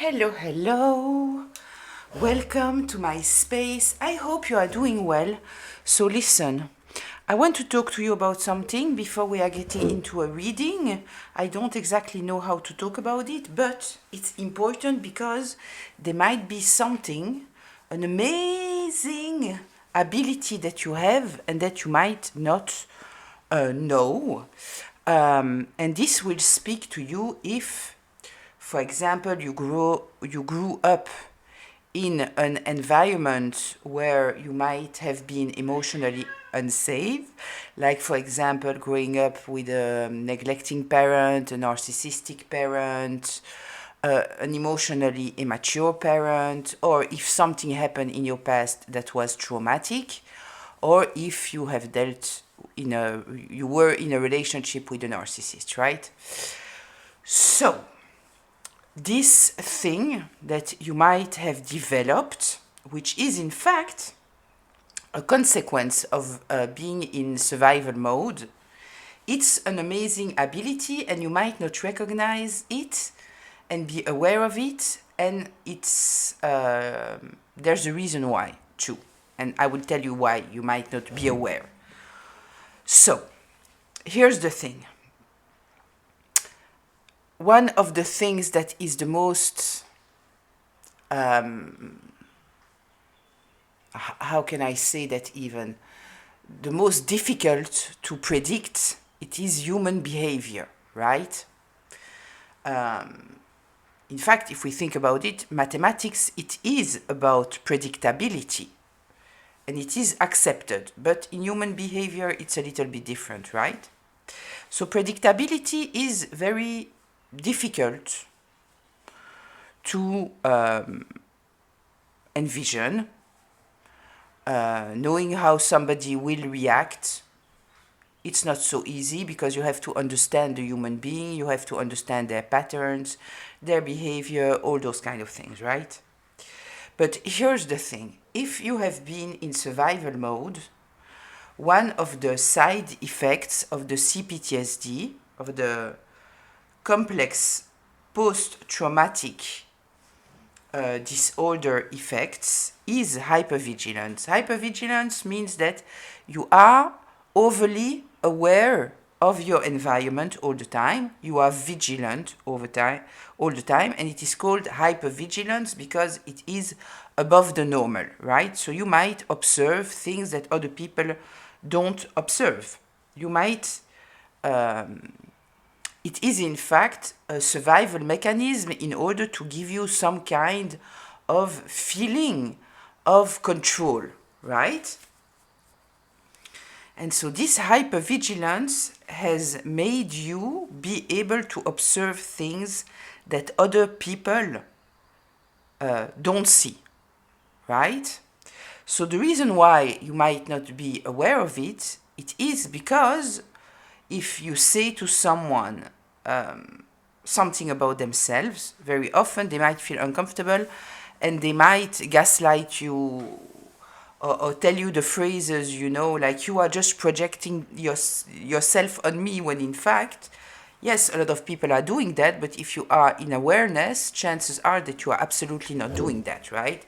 Hello, hello. Welcome to my space. I hope you are doing well. So listen, I want to talk to you about something before we are getting into a reading. I don't exactly know how to talk about it, but it's important because there might be something, an amazing ability that you have and that you might not know. And this will speak to you if, for example, you grew up in an environment where you might have been emotionally unsafe, like for example growing up with a neglecting parent, a narcissistic parent, an emotionally immature parent, or if something happened in your past that was traumatic, or if you have you were in a relationship with a narcissist, right? So this thing that you might have developed, which is in fact a consequence of being in survival mode, it's an amazing ability and you might not recognize it and be aware of it, and it's there's a reason why too, and I will tell you why you might not be aware. So here's the thing. One of the things that is the most how can I say that, even the most difficult to predict, it is human behavior, right? In fact, if we think about it, mathematics, it is about predictability and it is accepted, but in human behavior it's a little bit different, right? So predictability is very difficult to envision. Knowing how somebody will react, it's not so easy because you have to understand the human being, you have to understand their patterns, their behavior, all those kind of things, right? But here's the thing. If you have been in survival mode, one of the side effects of the CPTSD, of the complex post-traumatic disorder effects, is hypervigilance. Hypervigilance means that you are overly aware of your environment all the time. You are vigilant all the time, and it is called hypervigilance because it is above the normal, right? So you might observe things that other people don't observe. You might it is in fact a survival mechanism in order to give you some kind of feeling of control, right? And so this hypervigilance has made you be able to observe things that other people don't see, right? So the reason why you might not be aware of it, it is because if you say to someone something about themselves, very often they might feel uncomfortable and they might gaslight you or tell you the phrases, like you are just projecting yourself on me, when in fact, yes, a lot of people are doing that, but if you are in awareness, chances are that you are absolutely not doing that, right?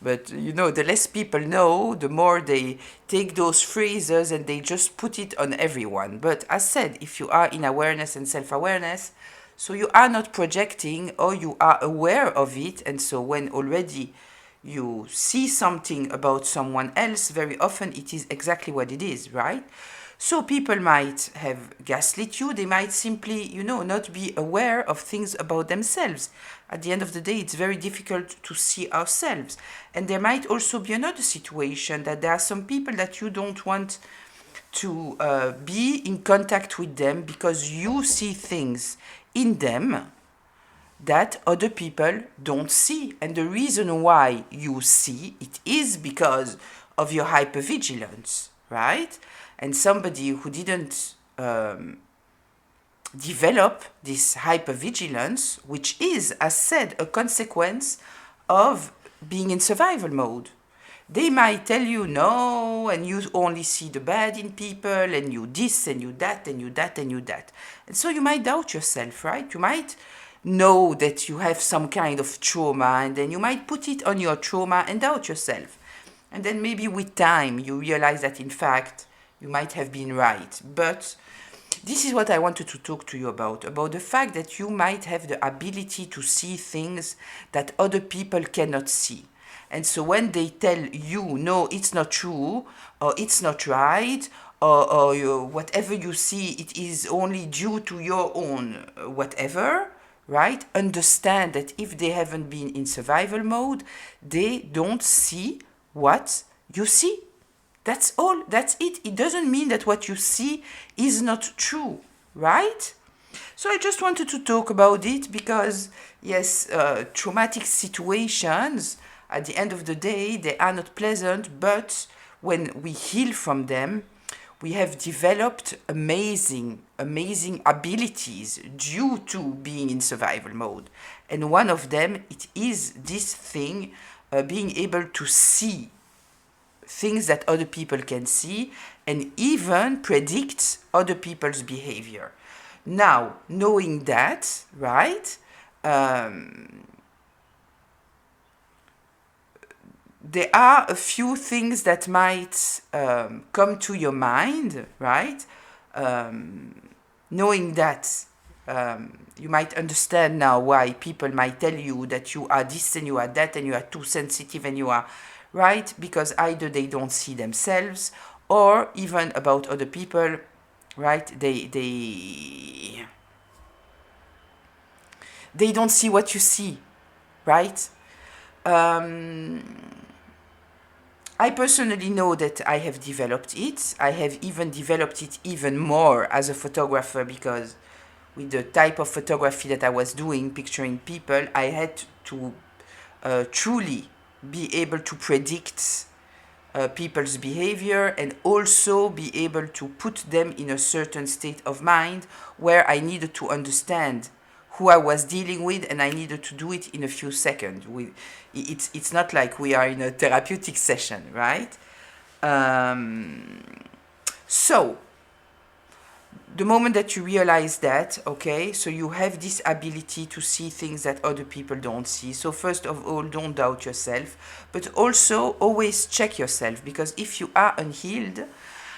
But the less people know, the more they take those phrases and they just put it on everyone. But as said, if you are in awareness and self-awareness, so you are not projecting, or you are aware of it, and so when already you see something about someone else, very often it is exactly what it is, right? So people might have gaslit you, they might simply, not be aware of things about themselves. At the end of the day, it's very difficult to see ourselves. And there might also be another situation that there are some people that you don't want to be in contact with them because you see things in them that other people don't see. And the reason why you see it is because of your hypervigilance, right? And somebody who didn't develop this hypervigilance, which is, as said, a consequence of being in survival mode. They might tell you no, and you only see the bad in people, and you this, and you that, and you that, and you that. And so you might doubt yourself, right? You might know that you have some kind of trauma, and then you might put it on your trauma and doubt yourself. And then maybe with time you realize that in fact you might have been right. But this is what I wanted to talk to you about the fact that you might have the ability to see things that other people cannot see. And so when they tell you, no, it's not true, or it's not right, or whatever you see, it is only due to your own whatever, right? Understand that if they haven't been in survival mode, they don't see what you see. That's all. That's it. It doesn't mean that what you see is not true, right? So I just wanted to talk about it because, yes, traumatic situations, at the end of the day, they are not pleasant, but when we heal from them, we have developed amazing abilities due to being in survival mode. And one of them, it is this thing, being able to see things that other people can see and even predict other people's behavior. Now, knowing that, right, there are a few things that might come to your mind, right? Knowing that, you might understand now why people might tell you that you are this and you are that and you are too sensitive and you are, right? Because either they don't see themselves or even about other people, right? They don't see what you see, right? I personally know that I have developed it. I have even developed it even more as a photographer because with the type of photography that I was doing, picturing people, I had to truly be able to predict people's behavior and also be able to put them in a certain state of mind where I needed to understand who I was dealing with, and I needed to do it in a few seconds. It's not like we are in a therapeutic session, right? So, the moment that you realize that, okay, so you have this ability to see things that other people don't see. So first of all, don't doubt yourself, but also always check yourself, because if you are unhealed,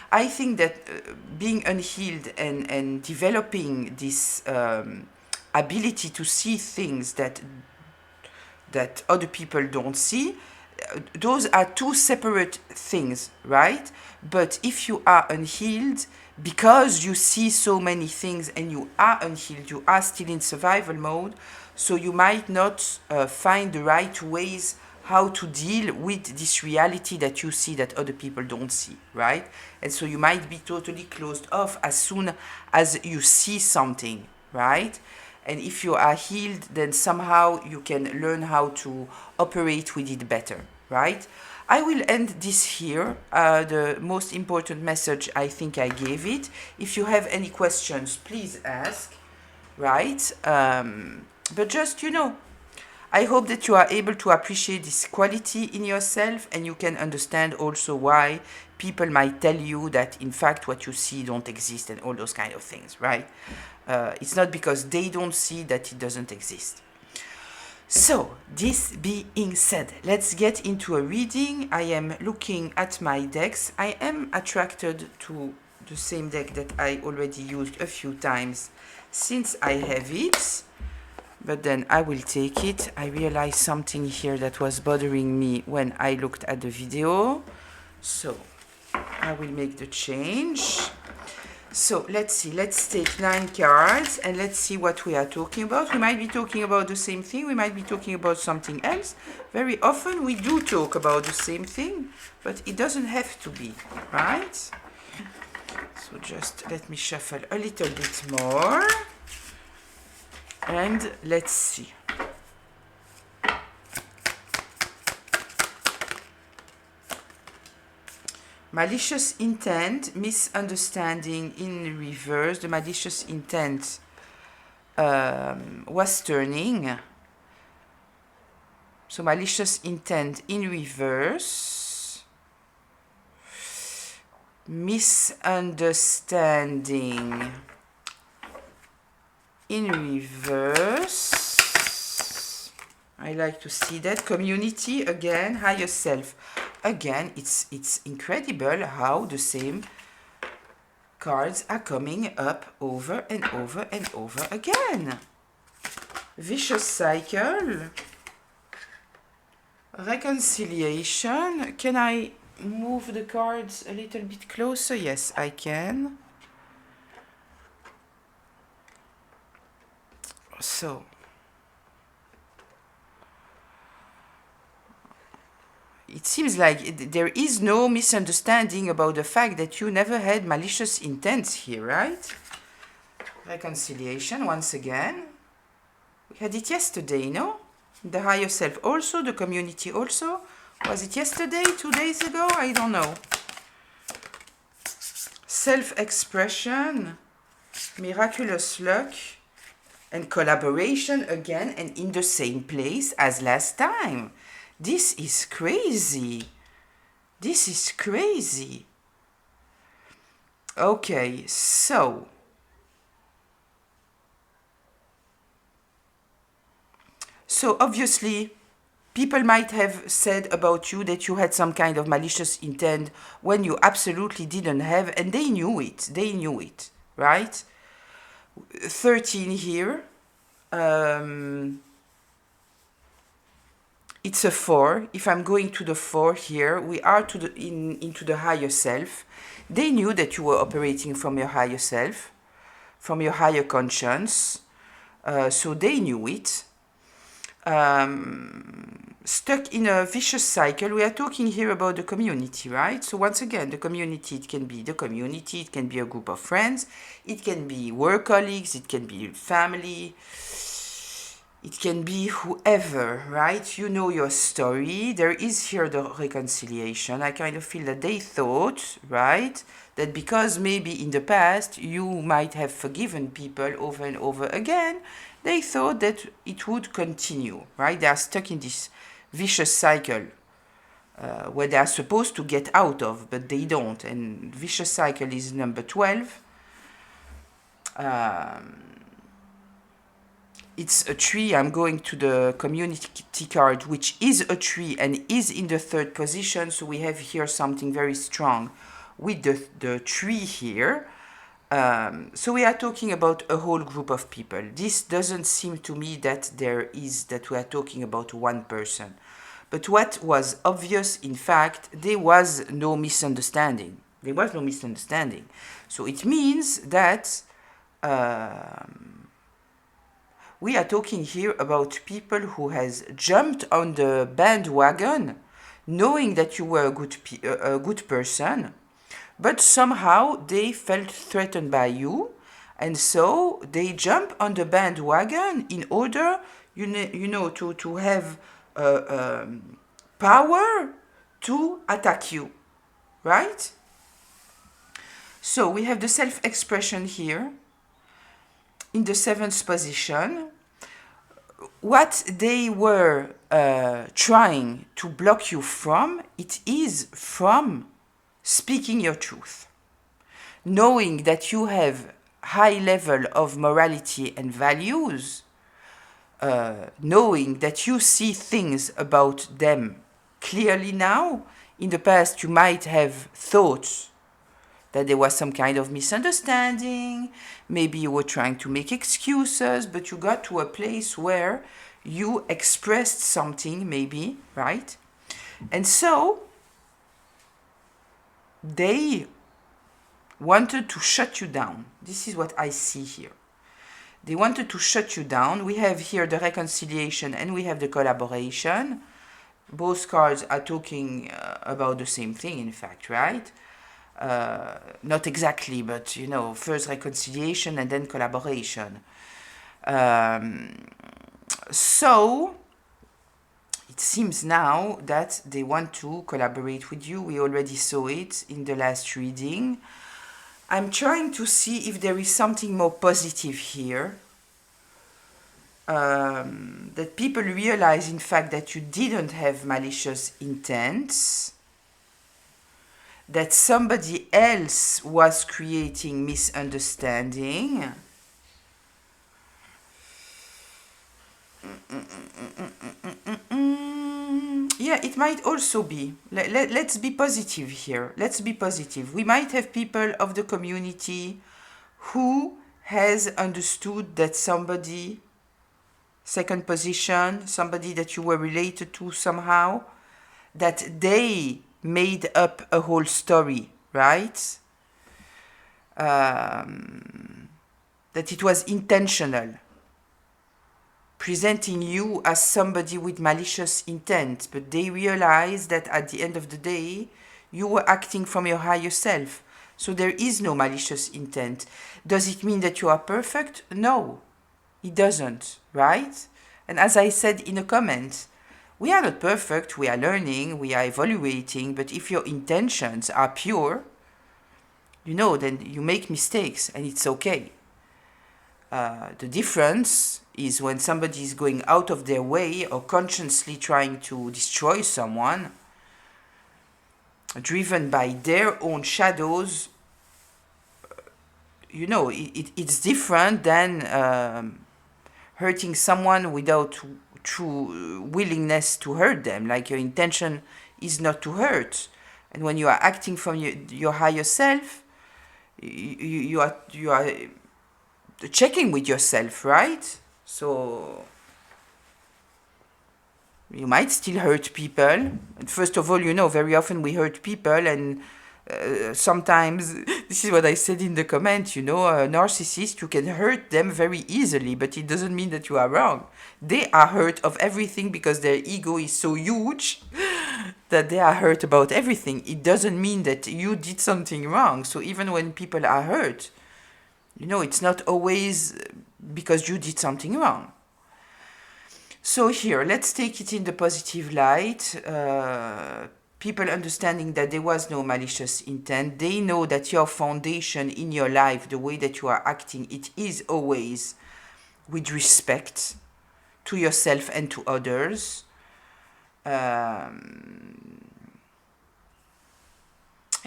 I think that being unhealed and developing this ability to see things that other people don't see, those are two separate things, right? But if you are unhealed, because you see so many things and you are unhealed, you are still in survival mode, so you might not find the right ways how to deal with this reality that you see that other people don't see, right? And so you might be totally closed off as soon as you see something, right? And if you are healed, then somehow you can learn how to operate with it better, right? I will end this here. The most important message, I think I gave it. If you have any questions, please ask, right? But just, I hope that you are able to appreciate this quality in yourself, and you can understand also why people might tell you that in fact what you see don't exist and all those kind of things, right? It's not because they don't see that it doesn't exist. So, this being said, let's get into a reading. I am looking at my decks. I am attracted to the same deck that I already used a few times since I have it. But then I will take it. I realized something here that was bothering me when I looked at the video. So, I will make the change. So let's see, let's take 9 cards and let's see what we are talking about. We might be talking about the same thing, we might be talking about something else. Very often we do talk about the same thing, but it doesn't have to be, right? So just let me shuffle a little bit more and let's see. Malicious intent, misunderstanding in reverse. The malicious intent was turning. So malicious intent in reverse. Misunderstanding. in reverse. I like to see that. Community, again, higher self. Again, it's incredible how the same cards are coming up over and over and over again. Vicious cycle. Reconciliation. Can I move the cards a little bit closer? Yes, I can. So, it seems like there is no misunderstanding about the fact that you never had malicious intents here, right? Reconciliation, once again. We had it yesterday, no? The higher self also, the community also. Was it yesterday, 2 days ago? I don't know. Self-expression, miraculous luck, and collaboration again, and in the same place as last time. This is crazy. This is crazy. Okay, so obviously people might have said about you that you had some kind of malicious intent when you absolutely didn't have, and they knew it. They knew it, right? 13 here. It's a 4. If I'm going to the 4 here, we are into the higher self. They knew that you were operating from your higher self, from your higher conscience. So they knew it. Stuck in a vicious cycle. We are talking here about the community, right? So once again, the community, it can be the community, it can be a group of friends, it can be work colleagues, it can be family, it can be whoever, right? You know your story. There is here the reconciliation. I kind of feel that they thought, right, that because maybe in the past you might have forgiven people over and over again, they thought that it would continue, right? They are stuck in this vicious cycle where they are supposed to get out of, but they don't. And vicious cycle is number 12. It's a tree. I'm going to the community card, which is a tree and is in the 3rd position. So we have here something very strong with the tree here. So we are talking about a whole group of people. This doesn't seem to me that that we are talking about one person. But what was obvious, in fact, there was no misunderstanding. There was no misunderstanding. So it means that we are talking here about people who has jumped on the bandwagon, knowing that you were a good person, but somehow they felt threatened by you, and so they jump on the bandwagon in order, to have power to attack you, right? So we have the self-expression here in the 7th position. What they were trying to block you from, it is from speaking your truth, knowing that you have high level of morality and values, knowing that you see things about them clearly now. In the past, you might have thought that there was some kind of misunderstanding, maybe you were trying to make excuses, but you got to a place where you expressed something, maybe, right? And so they wanted to shut you down. This is what I see here. They wanted to shut you down. We have here the reconciliation and we have the collaboration. Both cards are talking about the same thing, in fact, right? Not exactly, but, first reconciliation and then collaboration. So it seems now that they want to collaborate with you. We already saw it in the last reading. I'm trying to see if there is something more positive here. That people realize, in fact, that you didn't have malicious intents, that somebody else was creating misunderstanding, Yeah, it might also be. Let's be positive here. Let's be positive. We might have people of the community who has understood that somebody, second position, somebody that you were related to somehow, that they made up a whole story, right? That it was intentional, presenting you as somebody with malicious intent, but they realized that at the end of the day, you were acting from your higher self. So there is no malicious intent. Does it mean that you are perfect? No, it doesn't, right? And as I said in a comment, we are not perfect, we are learning, we are evaluating, but if your intentions are pure, then you make mistakes and it's okay. The difference is when somebody is going out of their way or consciously trying to destroy someone, driven by their own shadows. It's different than hurting someone without true willingness to hurt them. Like your intention is not to hurt, and when you are acting from your higher self, you are checking with yourself, right? So you might still hurt people. And first of all, very often we hurt people, and sometimes, this is what I said in the comment, a narcissist, you can hurt them very easily, but it doesn't mean that you are wrong. They are hurt of everything because their ego is so huge that they are hurt about everything. It doesn't mean that you did something wrong. So even when people are hurt, it's not always because you did something wrong. So here, let's take it in the positive light. People understanding that there was no malicious intent. They know that your foundation in your life, the way that you are acting, it is always with respect to yourself and to others.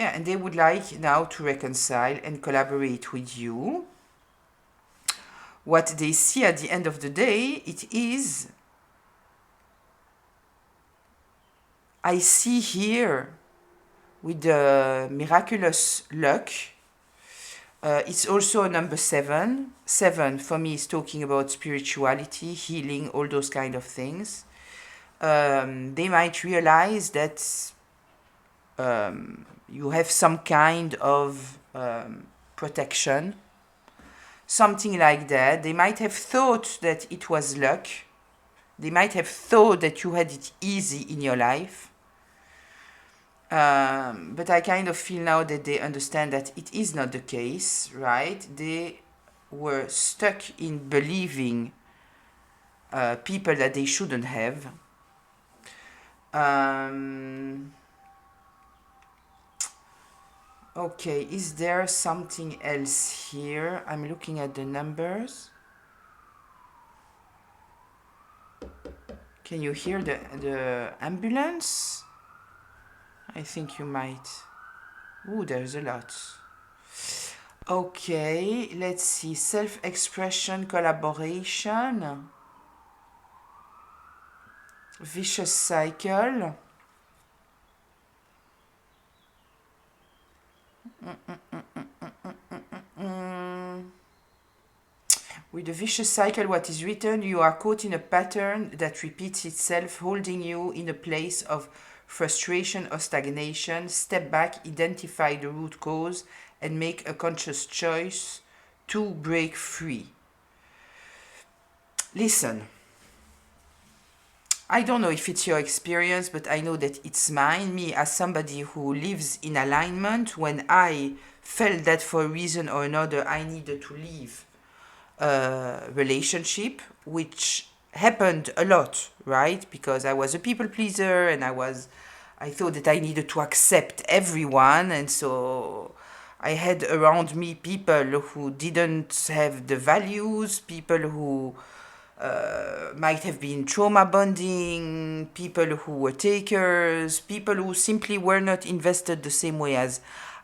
And they would like now to reconcile and collaborate with you. What they see at the end of the day, it is, I see here with the miraculous luck, it's also a number 7. 7 for me is talking about spirituality, healing, all those kind of things. They might realize that you have some kind of protection, something like that. They might have thought that it was luck. They might have thought that you had it easy in your life. But I kind of feel now that they understand that it is not the case, right? They were stuck in believing people that they shouldn't have. Okay, is there something else here? I'm looking at the numbers. Can you hear the ambulance? I think you might. Ooh, there's a lot. Okay, let's see. Self-expression, collaboration. Vicious cycle. With the vicious cycle, what is written, you are caught in a pattern that repeats itself, holding you in a place of frustration or stagnation. Step back, identify the root cause, and make a conscious choice to break free. Listen, I don't know if it's your experience, but I know that it's mine. Me, as somebody who lives in alignment, when I felt that for a reason or another I needed to leave a relationship, which happened a lot, right? Because I was a people pleaser, and I thought that I needed to accept everyone, and so I had around me people who didn't have the values, people who might have been trauma bonding, people who were takers, people who simply were not invested the same way as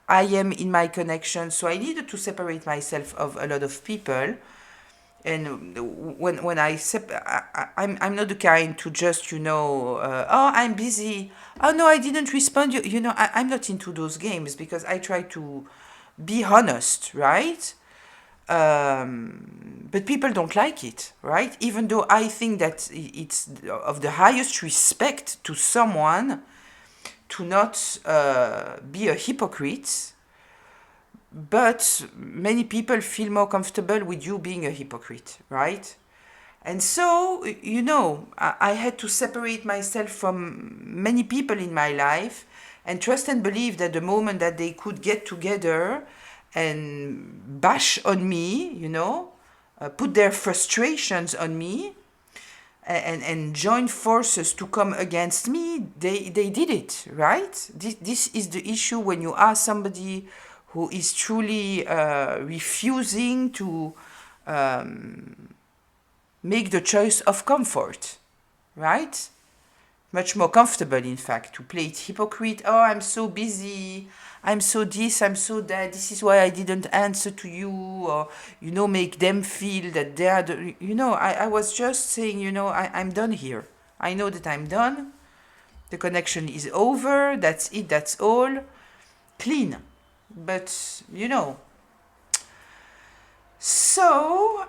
I am in my connection. So I needed to separate myself of a lot of people. And when I'm not the kind to just, oh, I'm busy. Oh no, I didn't respond. I'm not into those games because I try to be honest, right? But people don't like it, right? Even though I think that it's of the highest respect to someone to not be a hypocrite, but many people feel more comfortable with you being a hypocrite, right? And so, I had to separate myself from many people in my life and trust and believe that the moment that they could get together and bash on me, put their frustrations on me and join forces to come against me, they did it, right? This is the issue when you are somebody who is truly refusing to make the choice of comfort, right? Much more comfortable, in fact, to play it hypocrite. Oh, I'm so busy. I'm so this, I'm so that. This is why I didn't answer to you. Or, make them feel that they are the. I was just saying, I'm done here. I know that I'm done. The connection is over. That's it. That's all. Clean. But, So,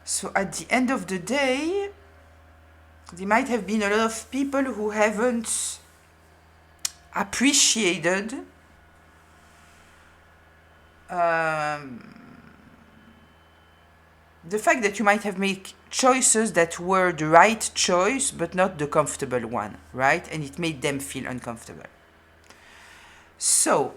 so at the end of the day, there might have been a lot of people who haven't appreciated the fact that you might have made choices that were the right choice but not the comfortable one, right? And it made them feel uncomfortable. So,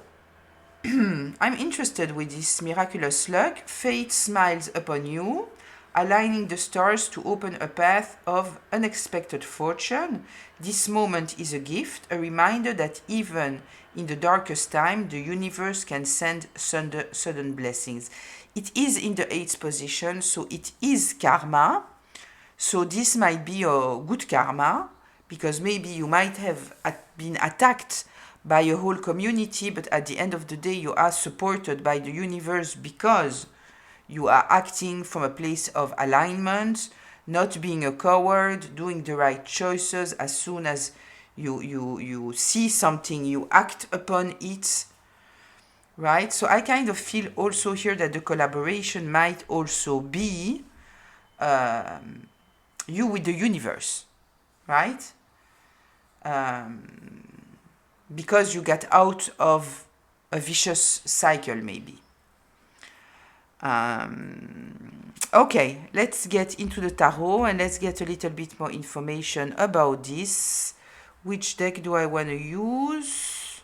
I'm interested with this miraculous luck. Fate smiles upon you, aligning the stars to open a path of unexpected fortune. This moment is a gift, a reminder that even in the darkest time, the universe can send sudden blessings. It is in the 8th position, so it is karma. So this might be a good karma, because maybe you might have been attacked by a whole community, but at the end of the day, you are supported by the universe because you are acting from a place of alignment, not being a coward, doing the right choices. As soon as you see something, you act upon it, right? So I kind of feel also here that the collaboration might also be you with the universe, right? Because you get out of a vicious cycle, maybe. Okay, let's get into the tarot and let's get a little bit more information about this. Which deck do I want to use?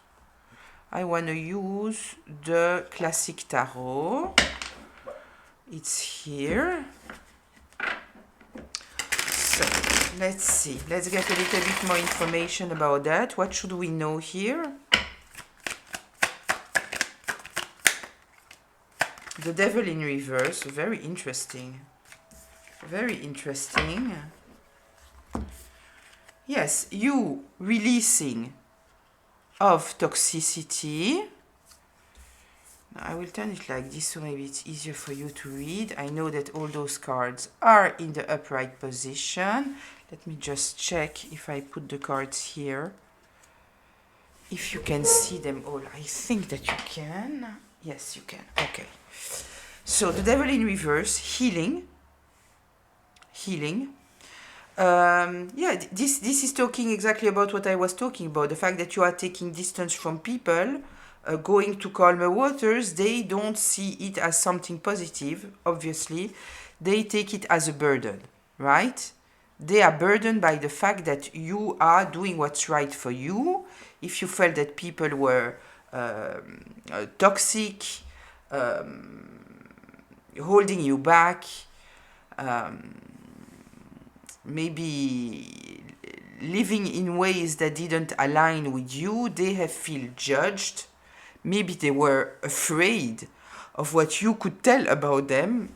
I want to use the classic tarot. It's here. So, let's see. Let's get a little bit more information about that. What should we know here? The Devil in reverse. Very interesting. Very interesting. Yes, you releasing of toxicity. Now, I will turn it like this so maybe it's easier for you to read. I know that all those cards are in the upright position. Let me just check if I put the cards here. If you can see them all. I think that you can. Yes, you can. Okay. So the Devil in reverse, healing. This is talking exactly about what I was talking about. The fact that you are taking distance from people, going to calmer waters. They don't see it as something positive, obviously. They take it as a burden, right? They are burdened by the fact that you are doing what's right for you. If you felt that people were toxic, holding you back, maybe living in ways that didn't align with you, they have feel judged. Maybe they were afraid of what you could tell about them.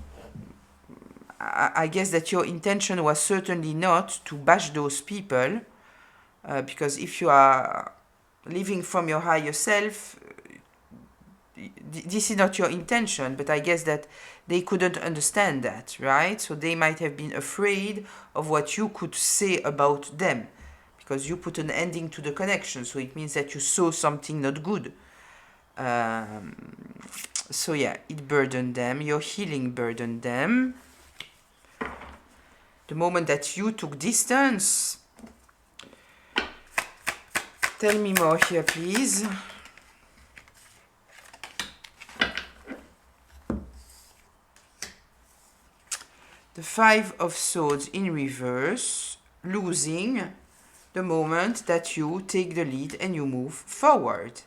I guess that your intention was certainly not to bash those people, because if you are living from your higher self, this is not your intention, but I guess that they couldn't understand that, right? So they might have been afraid of what you could say about them, because you put an ending to the connection, so it means that you saw something not good. So yeah, it burdened them. Your healing burdened them. The moment that you took distance. Tell me more here, please. The Five of Swords in reverse, losing the moment that you take the lead and you move forward.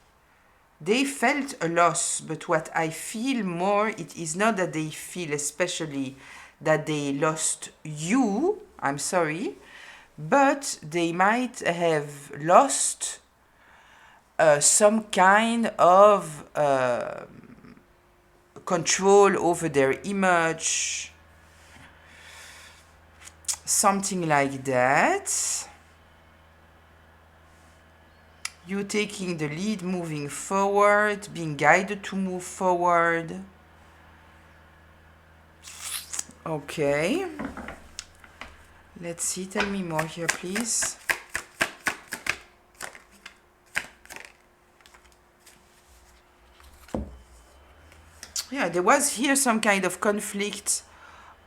They felt a loss, but what I feel more, it is not that they feel especially that they lost you, I'm sorry, but they might have lost some kind of control over their image, something like that. You taking the lead, moving forward, being guided to move forward. Okay. Let's see, tell me more here, please. Yeah, there was here some kind of conflict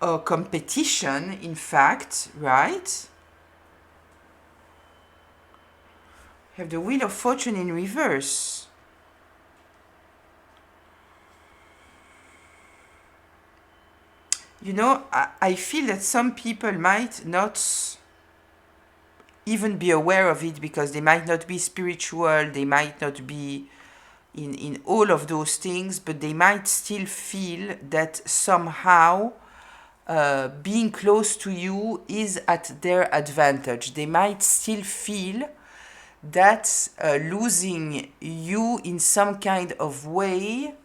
or competition, in fact, right? Have the Wheel of Fortune in reverse. You know, I feel that some people might not even be aware of it because they might not be spiritual, they might not be in all of those things, but they might still feel that somehow being close to you is at their advantage. They might still feel that losing you in some kind of way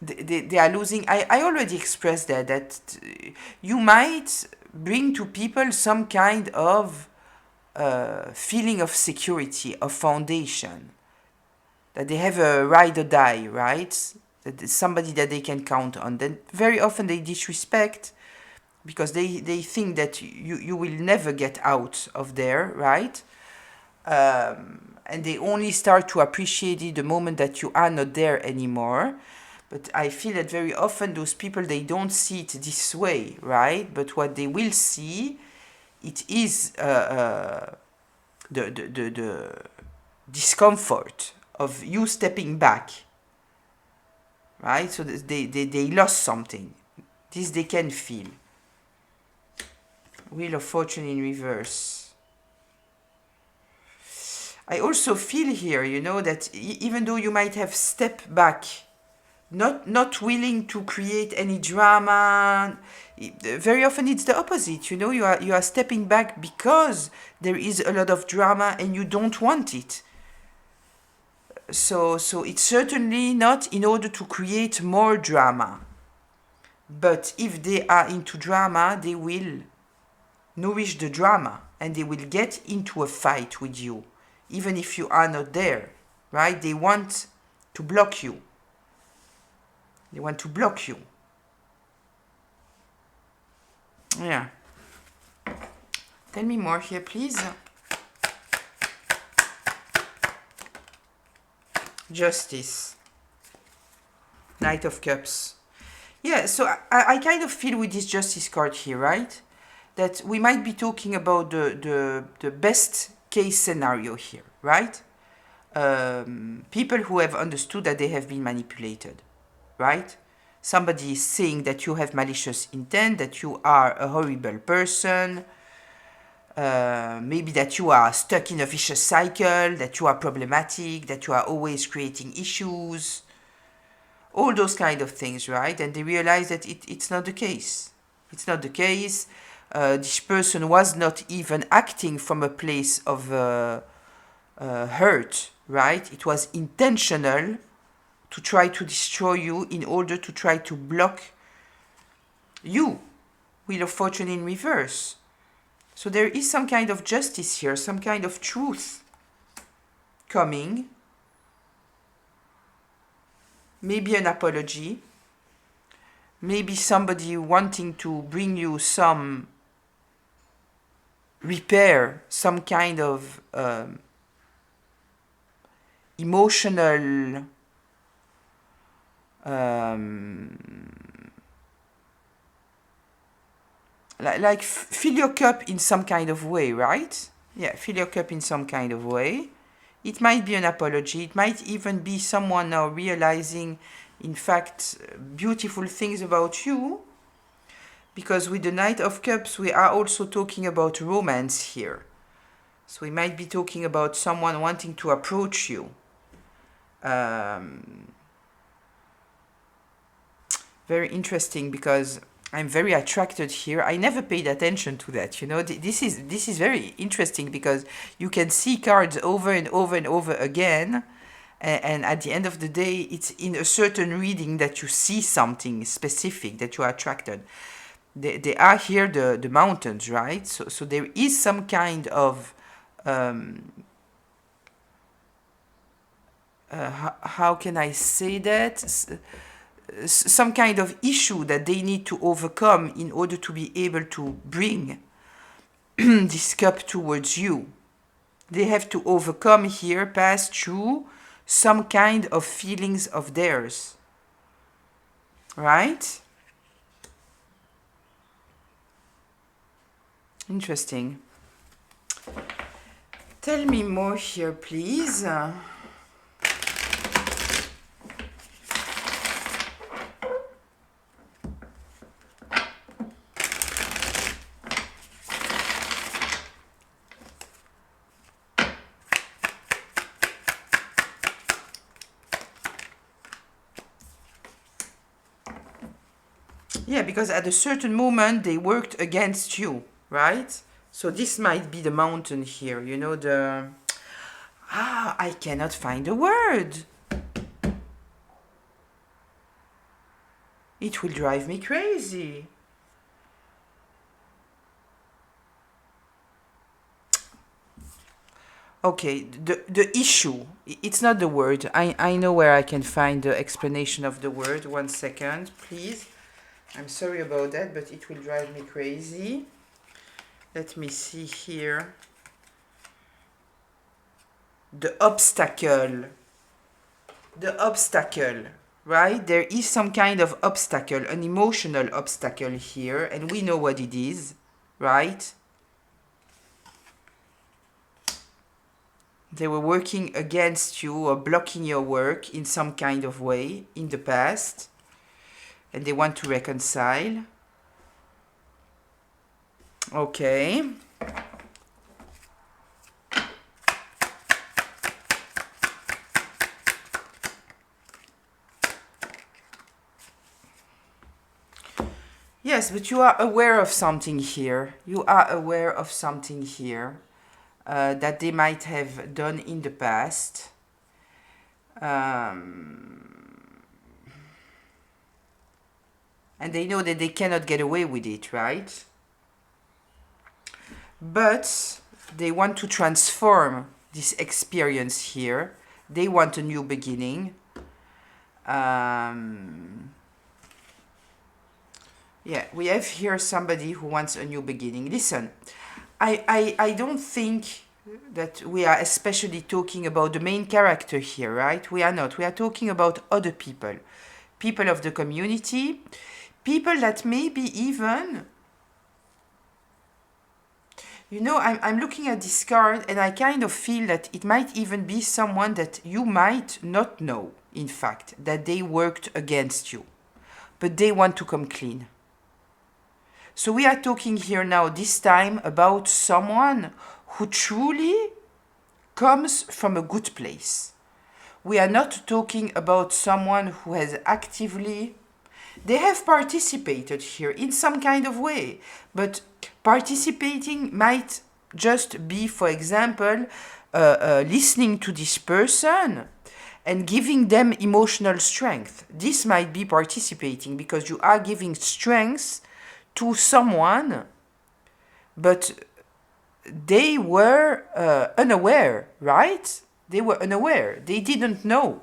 they are losing. I already expressed that you might bring to people some kind of feeling of security, of foundation, that they have a ride or die, right? That is somebody that they can count on. Then very often they disrespect because they think that you will never get out of there, right? And they only start to appreciate it the moment that you are not there anymore. But I feel that very often those people, they don't see it this way, right? But what they will see, it is the discomfort of you stepping back, right? So they lost something. This they can feel. Wheel of Fortune in reverse. I also feel here, you know, that even though you might have stepped back, not willing to create any drama, very often it's the opposite, you know, you are stepping back because there is a lot of drama and you don't want it. So it's certainly not in order to create more drama. But if they are into drama, they will nourish the drama and they will get into a fight with you, even if you are not there, right? They want to block you. They want to block you. Yeah. Tell me more here, please. Justice. Knight of Cups. Yeah, so I kind of feel with this Justice card here, right? That we might be talking about the best case scenario here, right? People who have understood that they have been manipulated, right? Somebody is saying that you have malicious intent, that you are a horrible person, maybe that you are stuck in a vicious cycle, that you are problematic, that you are always creating issues, all those kind of things, right? And they realize that it's not the case. It's not the case. This person was not even acting from a place of hurt, right? It was intentional to try to destroy you in order to try to block you. Wheel of Fortune in reverse. So there is some kind of justice here, some kind of truth coming. Maybe an apology. Maybe somebody wanting to bring you some repair, some kind of emotional like fill your cup in some kind of way, right? Yeah, fill your cup in some kind of way. It might be an apology. It might even be someone now realizing, in fact, beautiful things about you. Because with the Knight of Cups, we are also talking about romance here. So we might be talking about someone wanting to approach you. Very interesting, because I'm very attracted here. I never paid attention to that. You know, this is very interesting, because you can see cards over and over and over again. And at the end of the day, it's in a certain reading that you see something specific, that you are attracted. They are here, the mountains, right? So there is some kind of how can I say that? Some kind of issue that they need to overcome in order to be able to bring this cup towards you. They have to overcome here, pass through some kind of feelings of theirs, right? Interesting. Tell me more here, please. Yeah, because at a certain moment they worked against you, right? So this might be the mountain here, you know, I cannot find a word. It will drive me crazy. Okay, the issue, it's not the word. I know where I can find the explanation of the word. 1 second, please. I'm sorry about that, but it will drive me crazy. Let me see here. The obstacle. The obstacle, right? There is some kind of obstacle, an emotional obstacle here, and we know what it is, right? They were working against you or blocking your work in some kind of way in the past, and they want to reconcile. Okay. Yes, but you are aware of something here. You are aware of something here that they might have done in the past. And they know that they cannot get away with it, right? But they want to transform this experience here. They want a new beginning. Yeah, we have here somebody who wants a new beginning. Listen, I don't think that we are especially talking about the main character here, right? We are not. We are talking about other people. People of the community. People that maybe even... You know, I'm looking at this card and I kind of feel that it might even be someone that you might not know, in fact, that they worked against you. But they want to come clean. So we are talking here now, this time, about someone who truly comes from a good place. We are not talking about someone who has actively... They have participated here in some kind of way, but participating might just be, for example, listening to this person and giving them emotional strength. This might be participating because you are giving strength to someone, but they were unaware, right? They were unaware. They didn't know.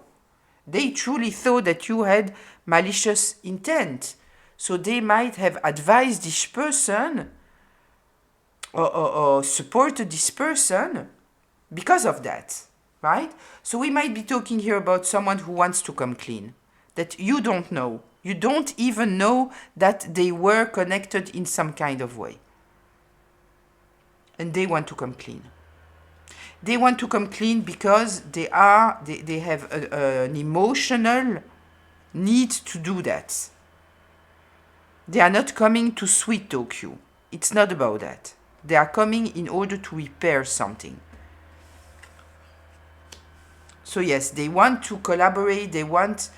They truly thought that you had malicious intent. So they might have advised this person or supported this person because of that, right? So we might be talking here about someone who wants to come clean, that you don't know. You don't even know that they were connected in some kind of way. And they want to come clean. They want to come clean because they have an emotional need to do that. They are not coming to sweet talk you. It's not about that. They are coming in order to repair something. So yes, they want to collaborate. They want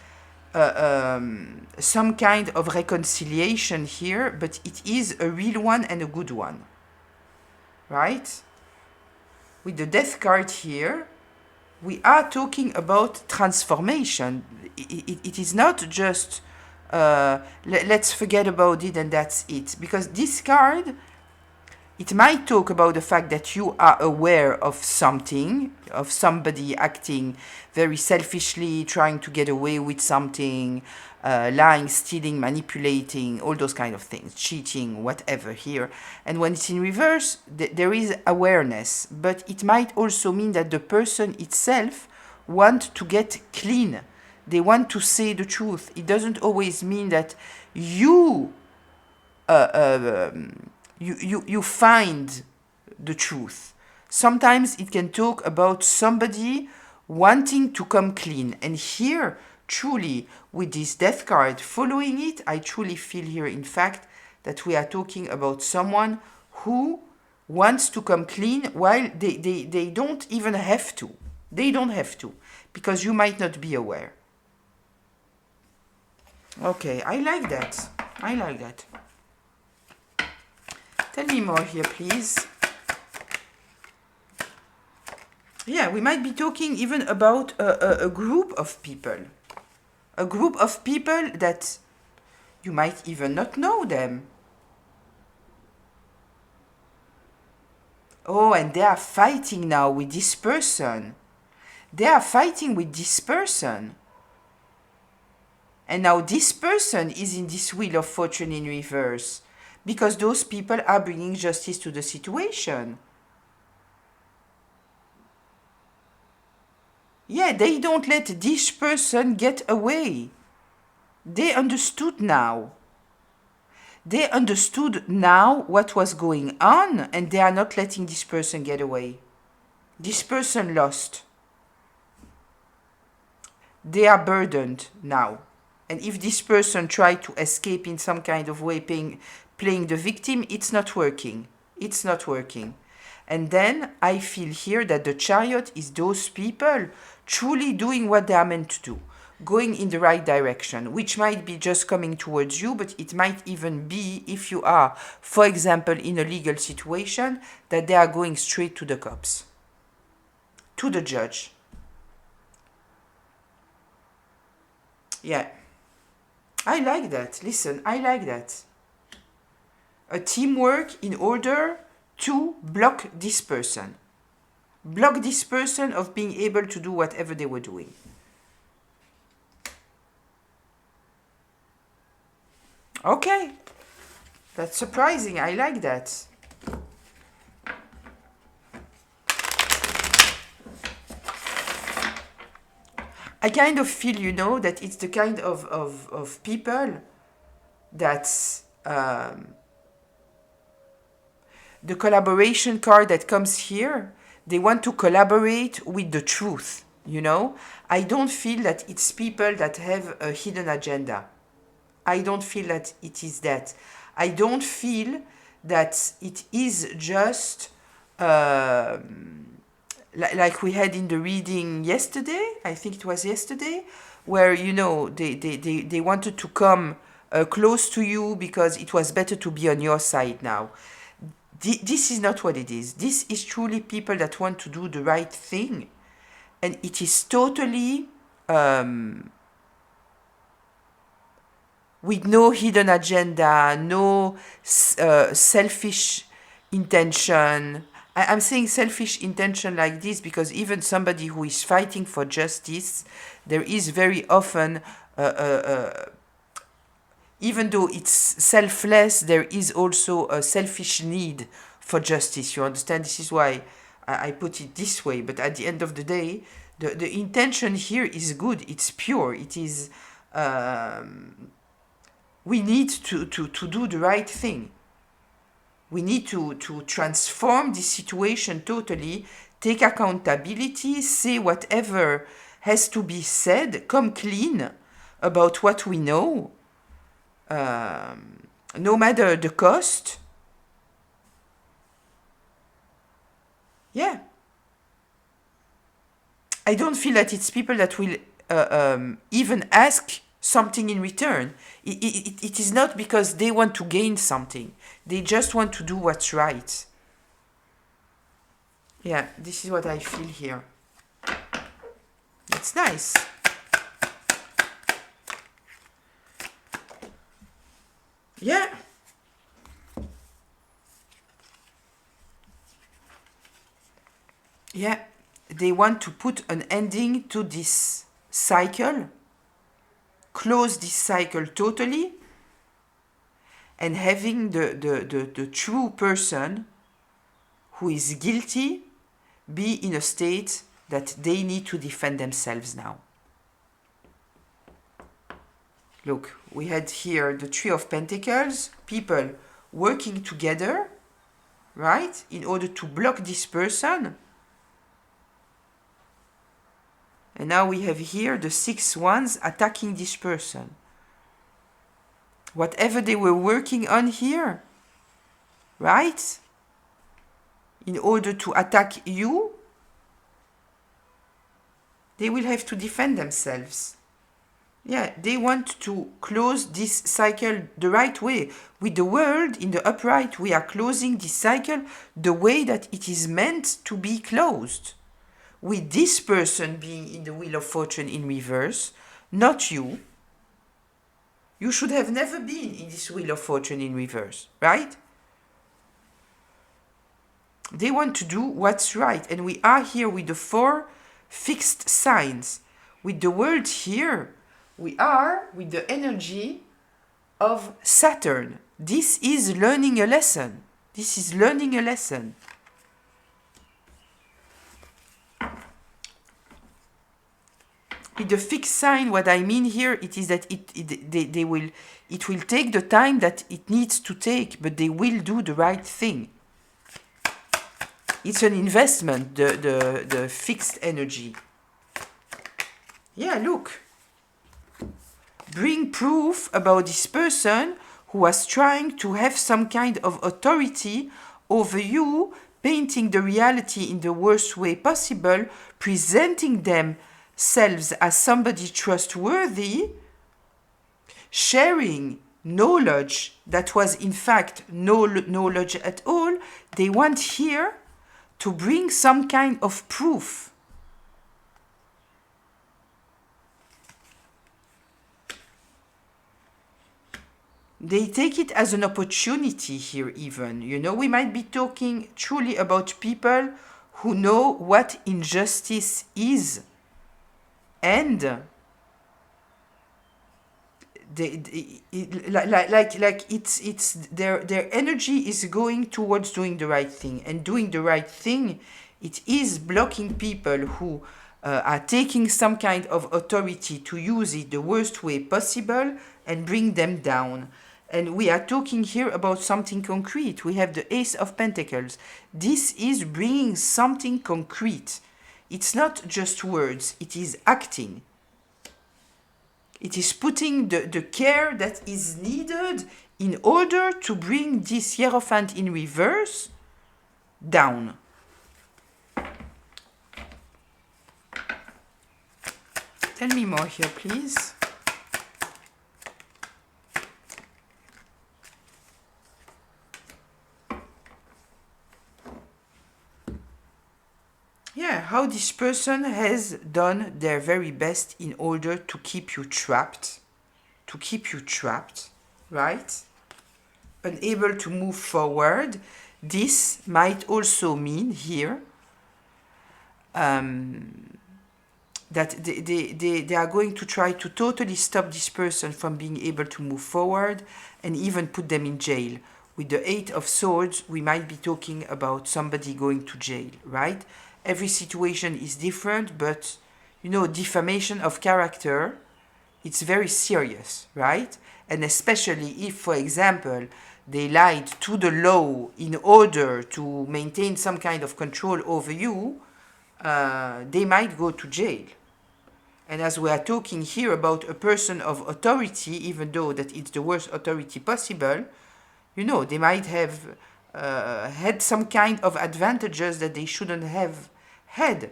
some kind of reconciliation here, but it is a real one and a good one, right? With the death card here, we are talking about transformation. It is not just let's forget about it and that's it. Because this card, it might talk about the fact that you are aware of something, of somebody acting very selfishly, trying to get away with something, lying, stealing, manipulating, all those kind of things, cheating, whatever here. And when it's in reverse, there is awareness. But it might also mean that the person itself wants to get clean. They want to say the truth. It doesn't always mean that you find the truth. Sometimes it can talk about somebody wanting to come clean. And here, truly, with this death card following it, I truly feel here, in fact, that we are talking about someone who wants to come clean while they don't even have to. They don't have to, because you might not be aware. Okay, I like that. I like that. Tell me more here, please. Yeah, we might be talking even about a group of people. A group of people that you might even not know them. Oh, and they are fighting now with this person. They are fighting with this person. And now this person is in this wheel of fortune in reverse, because those people are bringing justice to the situation. Yeah, they don't let this person get away. They understood now. They understood now what was going on, and they are not letting this person get away. This person lost. They are burdened now. And if this person tried to escape in some kind of way, playing the victim, it's not working. It's not working. And then I feel here that the Chariot is those people truly doing what they are meant to do, going in the right direction, which might be just coming towards you, but it might even be, if you are, for example, in a legal situation, that they are going straight to the cops, to the judge. Yeah. I like that. Listen, I like that. A teamwork in order to block this person. Block this person of being able to do whatever they were doing. Okay. That's surprising. I like that. I kind of feel, you know, that it's the kind of people that the collaboration card that comes here, they want to collaborate with the truth, you know? I don't feel that it's people that have a hidden agenda. I don't feel that it is that. I don't feel that it is just like we had in the reading yesterday, I think it was yesterday, where, you know, they wanted to come close to you because it was better to be on your side now. This is not what it is. This is truly people that want to do the right thing. And it is totally with no hidden agenda, no selfish intention. I'm saying selfish intention like this because even somebody who is fighting for justice, there is very often, even though it's selfless, there is also a selfish need for justice. You understand? This is why I put it this way. But at the end of the day, the intention here is good. It's pure. It is, we need to do the right thing. We need to transform this situation totally, take accountability, say whatever has to be said, come clean about what we know, no matter the cost. Yeah. I don't feel that it's people that will even ask something in return. It is not because they want to gain something. They just want to do what's right. Yeah, this is what I feel here. It's nice. Yeah. Yeah. They want to put an ending to this cycle, close this cycle totally, and having the true person who is guilty be in a state that they need to defend themselves now. Look, we had here the Three of Pentacles, people working together, right, in order to block this person. And now we have here the Six Wands attacking this person. Whatever they were working on here, right, in order to attack you, they will have to defend themselves. Yeah, they want to close this cycle the right way. With the world in the upright, we are closing this cycle the way that it is meant to be closed. With this person being in the Wheel of Fortune in reverse, not you. You should have never been in this Wheel of Fortune in reverse, right? They want to do what's right. And we are here with the 4 fixed signs. With the world here, we are with the energy of Saturn. This is learning a lesson. This is learning a lesson. With the fixed sign, what I mean here, it is that it will take the time that it needs to take, but they will do the right thing. It's an investment, the fixed energy. Yeah, look. Bring proof about this person who was trying to have some kind of authority over you, painting the reality in the worst way possible, presenting themselves as somebody trustworthy, sharing knowledge that was in fact no knowledge at all. They want here to bring some kind of proof. They take it as an opportunity here even. You know, we might be talking truly about people who know what injustice is. And it's their energy is going towards doing the right thing. And doing the right thing, it is blocking people who are taking some kind of authority to use it the worst way possible and bring them down. And we are talking here about something concrete. We have the Ace of Pentacles. This is bringing something concrete. It's not just words, it is acting. It is putting the care that is needed in order to bring this Hierophant in reverse down. Tell me more here, please. Yeah, how this person has done their very best in order to keep you trapped, right? Unable to move forward. This might also mean here that they are going to try to totally stop this person from being able to move forward and even put them in jail. With the Eight of Swords, we might be talking about somebody going to jail, right? Every situation is different, but you know, defamation of character, it's very serious, right? And especially if, for example, they lied to the law in order to maintain some kind of control over you, they might go to jail. And as we are talking here about a person of authority, even though that it's the worst authority possible, you know, they might have had some kind of advantages that they shouldn't have had.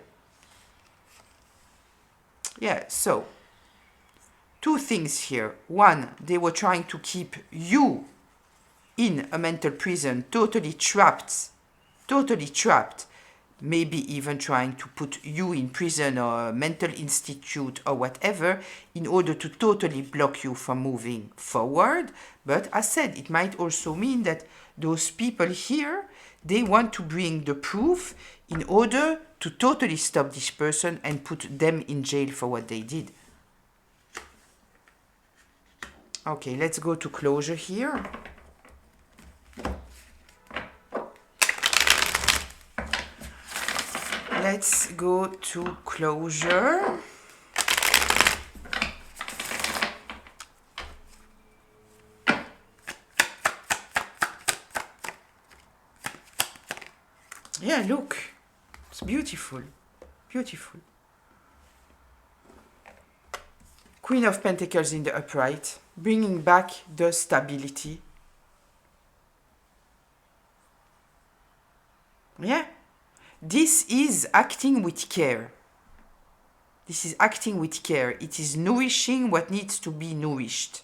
Yeah, so two things here. One, they were trying to keep you in a mental prison, totally trapped, maybe even trying to put you in prison or a mental institute or whatever in order to totally block you from moving forward. But as said, it might also mean that those people here, they want to bring the proof in order to totally stop this person and put them in jail for what they did. Okay, let's go to closure here. Let's go to closure. Yeah, look. It's beautiful. Beautiful. Queen of Pentacles in the upright, bringing back the stability. Yeah. This is acting with care. This is acting with care. It is nourishing what needs to be nourished.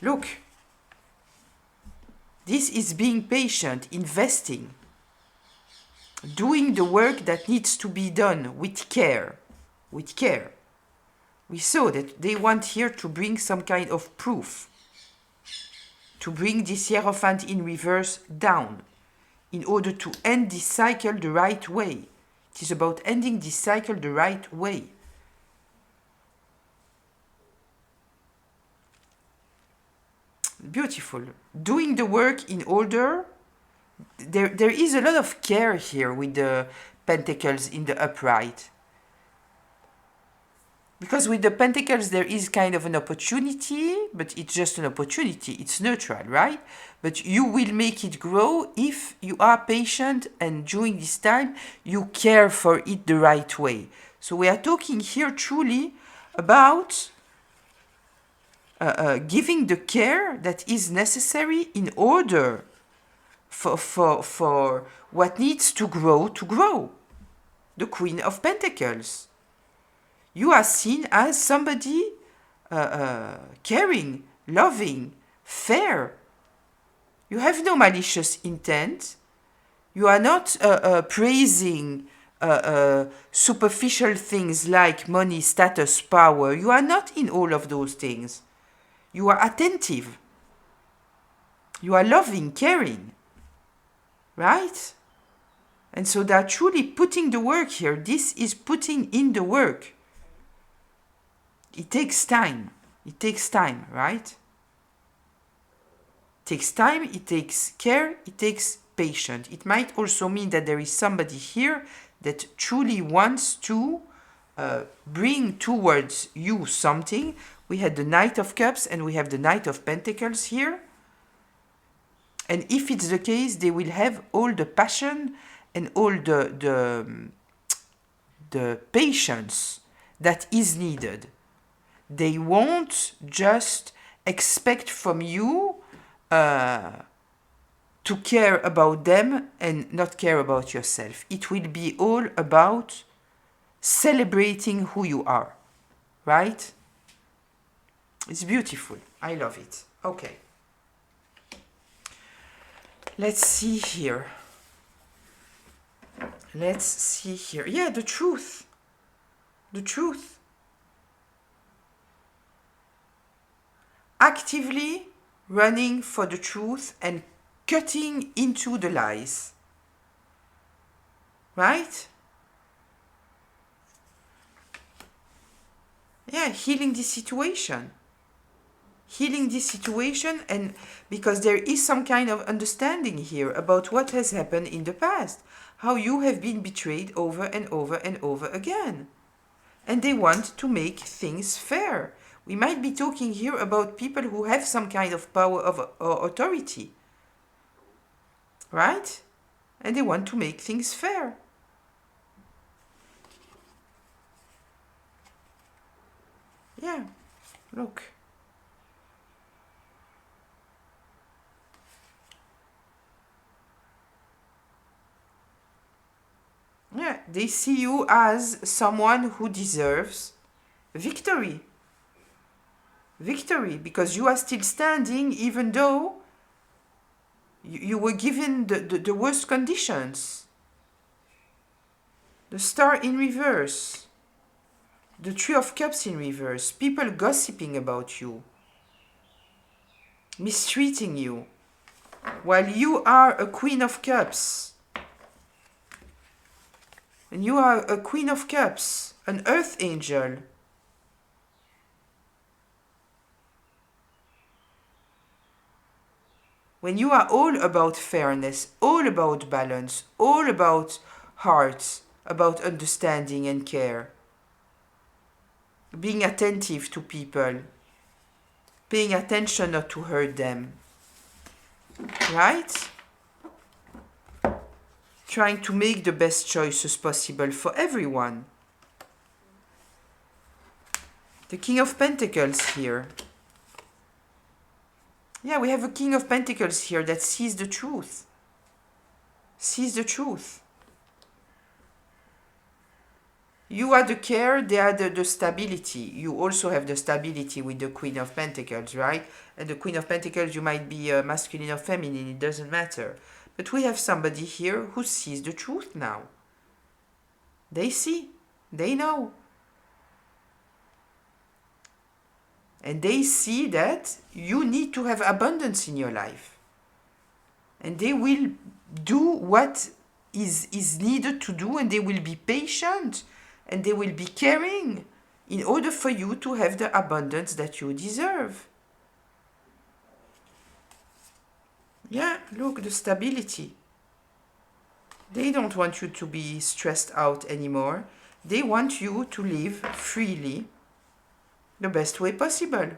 Look. This is being patient, investing, doing the work that needs to be done with care. With care. We saw that they want here to bring some kind of proof. To bring this Hierophant in reverse down. In order to end this cycle the right way. It is about ending this cycle the right way. Beautiful. Doing the work in order. There is a lot of care here with the Pentacles in the upright. Because with the Pentacles there is kind of an opportunity, but it's just an opportunity. It's neutral, right? But you will make it grow if you are patient and during this time you care for it the right way. So we are talking here truly about giving the care that is necessary in order for what needs to grow to grow. The Queen of Pentacles. You are seen as somebody caring, loving, fair. You have no malicious intent. You are not praising superficial things like money, status, power. You are not in all of those things. You are attentive. You are loving, caring. Right? And so they are truly putting the work here. This is putting in the work. It takes time. It takes time, right? It takes time, it takes care, it takes patience. It might also mean that there is somebody here that truly wants to bring towards you something. We had the Knight of Cups and we have the Knight of Pentacles here. And if it's the case, they will have all the passion and all the patience that is needed. They won't just expect from you to care about them and not care about yourself. It will be all about celebrating who you are, right? It's beautiful. I love it. Okay. Let's see here. Let's see here. Yeah, the truth. The truth. Actively running for the truth and cutting into the lies. Right? Yeah, healing this situation. Healing this situation, and because there is some kind of understanding here about what has happened in the past, how you have been betrayed over and over and over again. And they want to make things fair. We might be talking here about people who have some kind of power of authority, right? And they want to make things fair. Yeah, look. Yeah, they see you as someone who deserves victory. Victory, because you are still standing even though you were given the worst conditions. The star in reverse. The Three of Cups in reverse. People gossiping about you. Mistreating you. While you are a Queen of Cups. And you are a Queen of Cups, an Earth Angel. When you are all about fairness, all about balance, all about heart, about understanding and care, being attentive to people, paying attention not to hurt them, right? Trying to make the best choices possible for everyone. The King of Pentacles here. Yeah, we have a King of Pentacles here that sees the truth. Sees the truth. You are the care, they are the stability. You also have the stability with the Queen of Pentacles, right? And the Queen of Pentacles, you might be masculine or feminine, it doesn't matter. But we have somebody here who sees the truth now. They see, they know. And they see that you need to have abundance in your life. And they will do what is needed to do, and they will be patient, and they will be caring in order for you to have the abundance that you deserve. Yeah, look, the stability. They don't want you to be stressed out anymore. They want you to live freely the best way possible.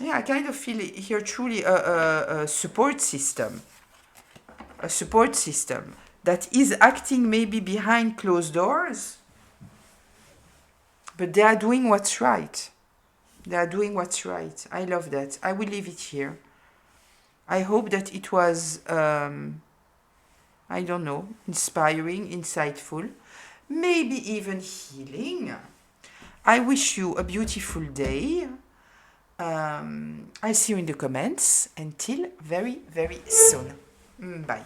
Yeah, I kind of feel here truly a support system. A support system that is acting maybe behind closed doors, but they are doing what's right. They are doing what's right. I love that. I will leave it here. I hope that it was, I don't know, inspiring, insightful, maybe even healing. I wish you a beautiful day. I'll see you in the comments. Until very, very soon. Bye.